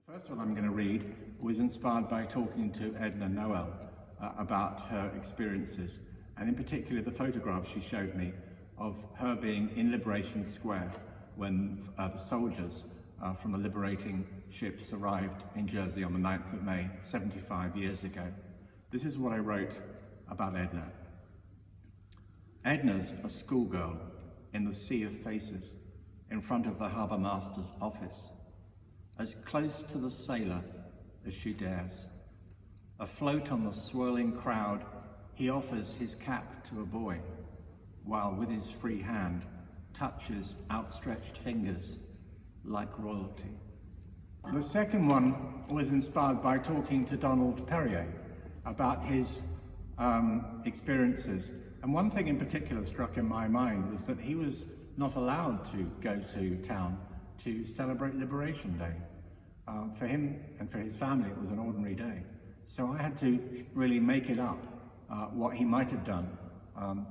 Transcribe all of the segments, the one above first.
The first one I'm going to read was inspired by talking to Edna Noel about her experiences, and in particular the photograph she showed me of her being in Liberation Square when the soldiers from the liberating ships arrived in Jersey on the 9th of May, 75 years ago. This is what I wrote about Edna. Edna's a schoolgirl in the sea of faces in front of the harbour master's office, as close to the sailor as she dares. Afloat on the swirling crowd, he offers his cap to a boy, while with his free hand touches outstretched fingers like royalty. The second one was inspired by talking to Donald Perrier about his experiences. And one thing in particular struck in my mind was that he was not allowed to go to town to celebrate Liberation Day. For him and for his family, it was an ordinary day. So I had to really make it up, what he might have done.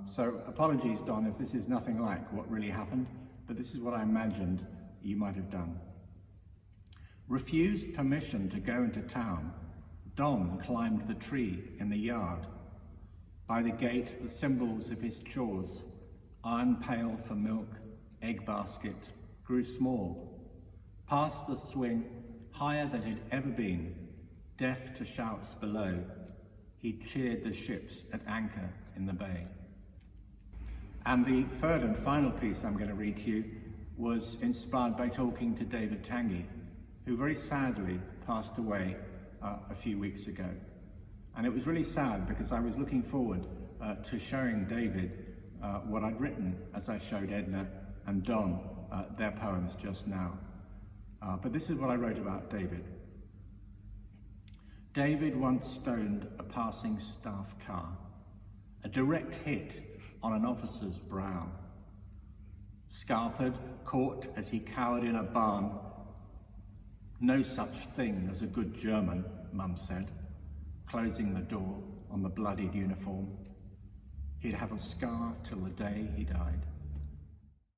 So apologies, Don, if this is nothing like what really happened, but this is what I imagined you might have done. Refused permission to go into town, Don climbed the tree in the yard. By the gate, the symbols of his chores, iron pail for milk, egg basket, grew small. Past the swing, higher than he'd ever been, deaf to shouts below, he cheered the ships at anchor in the bay. And the third and final piece I'm going to read to you was inspired by talking to David Tanguy, who very sadly passed away a few weeks ago. And it was really sad because I was looking forward to showing David what I'd written as I showed Edna and Don their poems just now. But this is what I wrote about David. David once stoned a passing staff car, a direct hit on an officer's brow. Scarpered, caught as he cowered in a barn. No such thing as a good German, Mum said, closing the door on the bloodied uniform. He'd have a scar till the day he died.